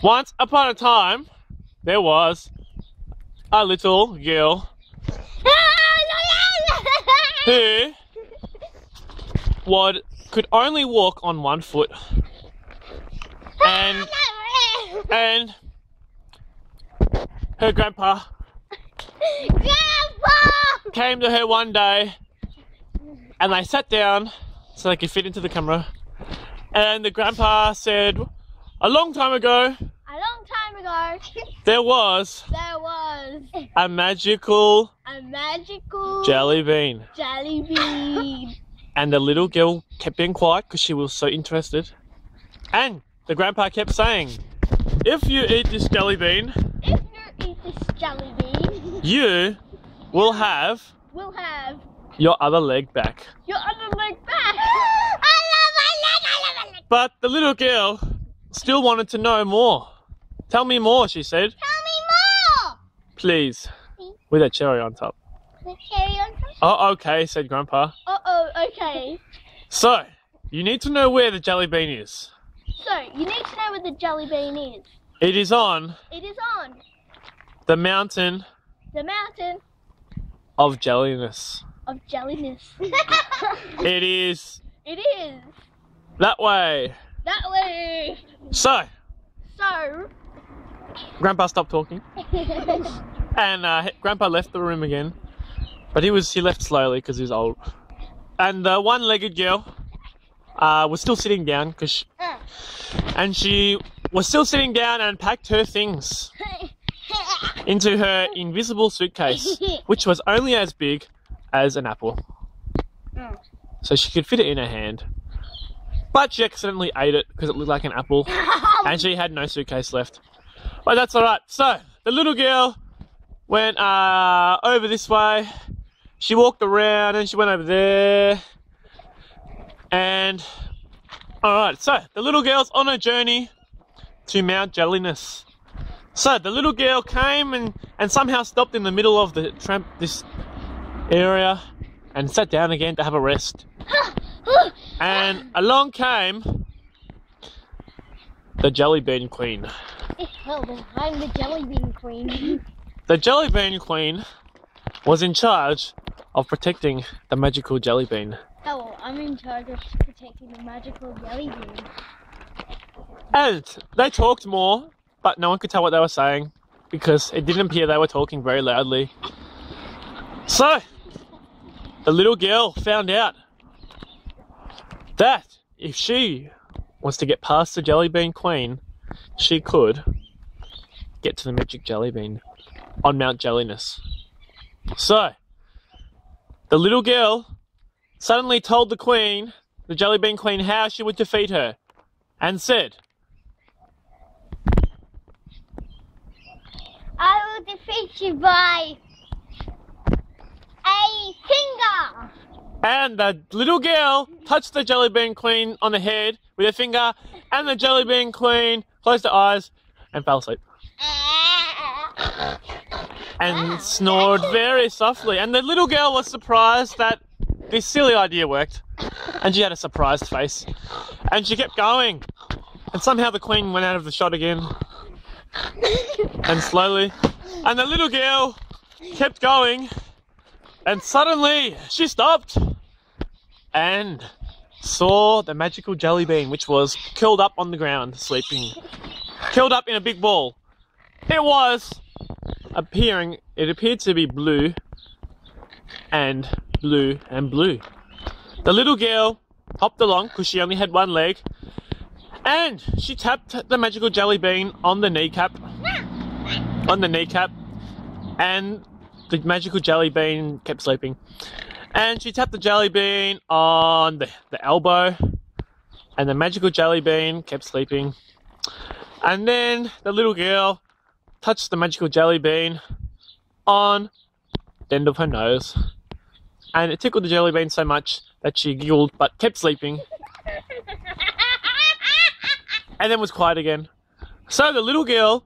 Once upon a time, there was a little girl who could only walk on one foot, and her grandpa came to her one day, and they sat down so they could fit into the camera, and the grandpa said, a long time ago, there was a magical jelly bean. And the little girl kept being quiet because she was so interested. And the grandpa kept saying, if you eat this jelly bean, you will have your other leg back. But the little girl still wanted to know more. Tell me more, she said. Tell me more! Please. With a cherry on top. The cherry on top? Oh, okay, said Grandpa. Okay. So, you need to know where the jelly bean is. It is on the mountain of Jellyness. It is that way. So Grandpa stopped talking and Grandpa left the room again, but he left slowly because he was old. And the one-legged girl was still sitting down and she was still sitting down and packed her things into her invisible suitcase, which was only as big as an apple. So she could fit it in her hand. But she accidentally ate it because it looked like an apple and she had no suitcase left. But that's alright. So, the little girl went over this way. She walked around and she went over there. And, alright, so the little girl's on a journey to Mount Jellyness. So, the little girl came and somehow stopped in the middle of this area and sat down again to have a rest. And along came the Jelly Bean Queen. I'm the Jelly Bean Queen. The Jelly Bean Queen was in charge of protecting the magical jelly bean. Oh, well, I'm in charge of protecting the magical jelly bean. And they talked more, but no one could tell what they were saying because it didn't appear they were talking very loudly. So, the little girl found out that if she was to get past the Jelly Bean Queen, she could get to the magic jelly bean on Mount Jellyness. So, the little girl suddenly told the Queen, the Jelly Bean Queen, how she would defeat her, and said, I will defeat you by a finger! And the little girl touched the Jelly Bean Queen on the head with her finger, and the Jelly Bean Queen closed her eyes and fell asleep. And snored very softly. And the little girl was surprised that this silly idea worked. And she had a surprised face. And she kept going. And somehow the Queen went out of the shot again. And slowly. And the little girl kept going. And suddenly she stopped and saw the magical jelly bean, which was curled up on the ground, sleeping. Curled up in a big ball. It appeared to be blue and blue and blue. The little girl hopped along because she only had one leg, and she tapped the magical jelly bean on the kneecap. And the magical jelly bean kept sleeping. And she tapped the jelly bean on the elbow, and the magical jelly bean kept sleeping. And then the little girl touched the magical jelly bean on the end of her nose. And it tickled the jelly bean so much that she giggled but kept sleeping. And then was quiet again. So the little girl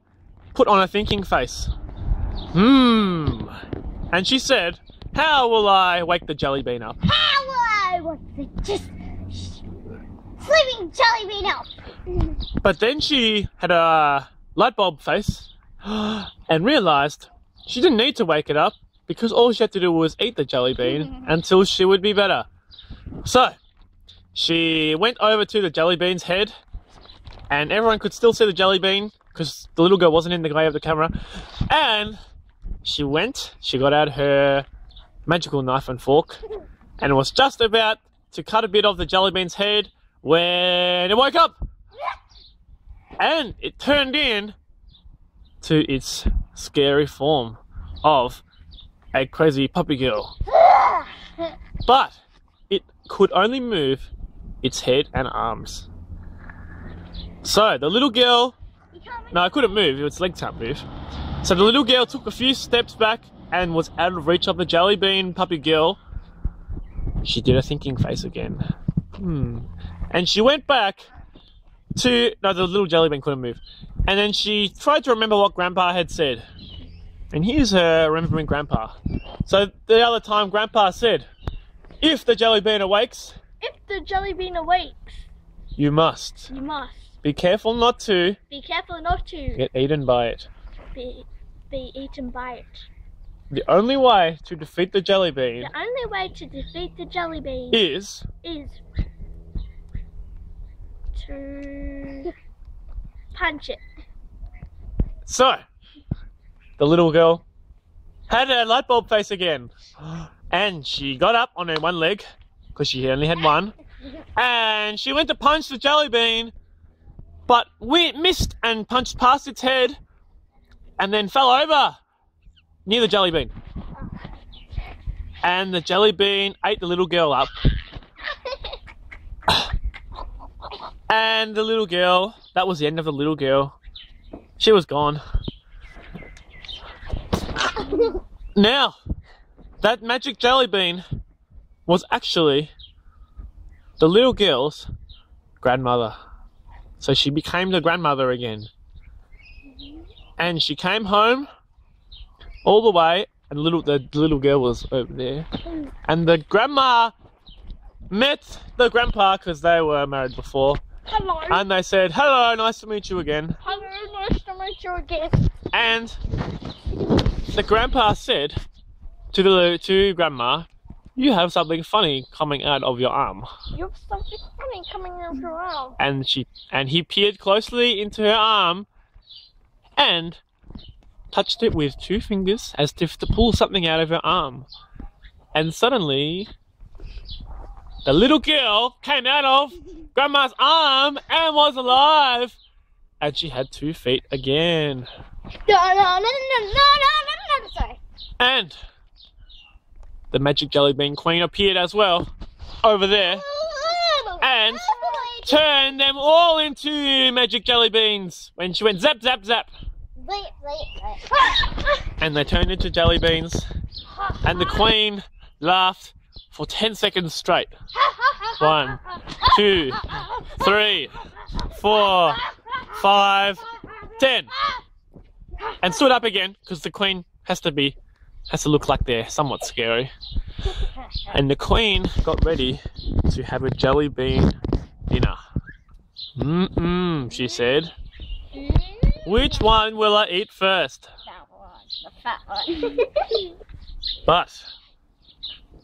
put on a thinking face. And she said, how will I wake the jelly bean up? How will I wake the sleeping jelly bean up? But then she had a light bulb face and realised she didn't need to wake it up because all she had to do was eat the jelly bean until she would be better. So she went over to the jelly bean's head, and everyone could still see the jelly bean because the little girl wasn't in the way of the camera. And she got out her magical knife and fork and was just about to cut a bit of the jelly bean's head when it woke up. And it turned in to its scary form of a crazy puppy girl. But it could only move its head and arms. So the little girl, no, it couldn't move, its legs can't move. So the little girl took a few steps back and was out of reach of the jelly bean puppy girl. She did a thinking face again. And she went back to, no, the little jelly bean couldn't move. And then she tried to remember what Grandpa had said. And here's her remembering Grandpa. So the other time Grandpa said, if the jelly bean awakes, you must. Be careful not to get eaten by it. Be eaten by it. The only way to defeat the jelly bean is to punch it. So the little girl had her light bulb face again, and she got up on her one leg because she only had one, and she went to punch the jelly bean, but we missed and punched past its head and then fell over near the jelly bean. And the jelly bean ate the little girl up. And the little girl, that was the end of the little girl. She was gone. Now, that magic jelly bean was actually the little girl's grandmother. So she became the grandmother again. And she came home all the way, and the little girl was over there. And the grandma met the grandpa because they were married before. Hello. And they said, hello, nice to meet you again. Hello, nice to meet you again. And the grandpa said to grandma, you have something funny coming out of your arm. You have something funny coming out of your arm. And he peered closely into her arm and touched it with 2 fingers as if to pull something out of her arm. And suddenly, the little girl came out of Grandma's arm and was alive. And she had 2 feet again. No, sorry. And the magic jelly bean queen appeared as well over there and turned them all into magic jelly beans when she went zap, zap, zap. And they turned into jelly beans, and the queen laughed for 10 seconds straight. 1, 2, 3, 4, 5, 10. And stood up again because the queen has to look like they're somewhat scary. And the queen got ready to have a jelly bean dinner. She said, which one will I eat first? That one, the fat one. But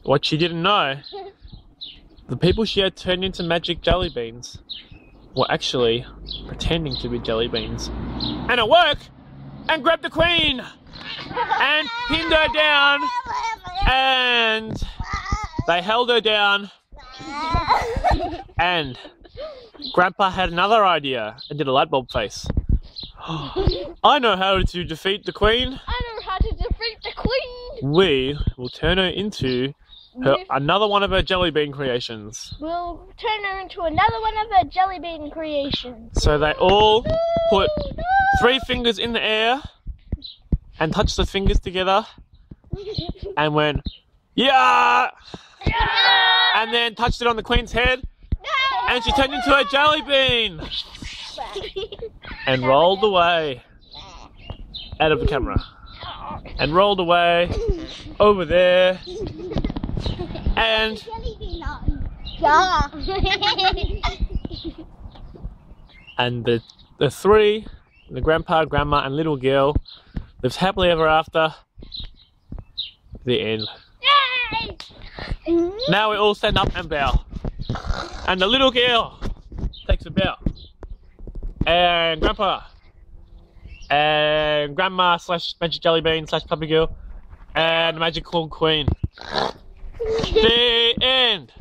what she didn't know, the people she had turned into magic jelly beans were actually pretending to be jelly beans. And it worked! And grabbed the queen! And pinned her down! And they held her down. And Grandpa had another idea and did a light bulb face. I know how to defeat the queen. We will turn her into another one of her jelly bean creations. We'll turn her into another one of her jelly bean creations. So they all put 3 fingers in the air and touched the fingers together and went, yeah! And then touched it on the queen's head and she turned into a jelly bean and rolled away out of the camera and rolled away over there. And and the 3 The grandpa, grandma, and little girl lives happily ever after. The end. Yay! Now we all stand up and bow. And the little girl takes a bow. And grandpa. And grandma / Magic Jelly Bean / Puppy Girl. And the Magical Queen. The end.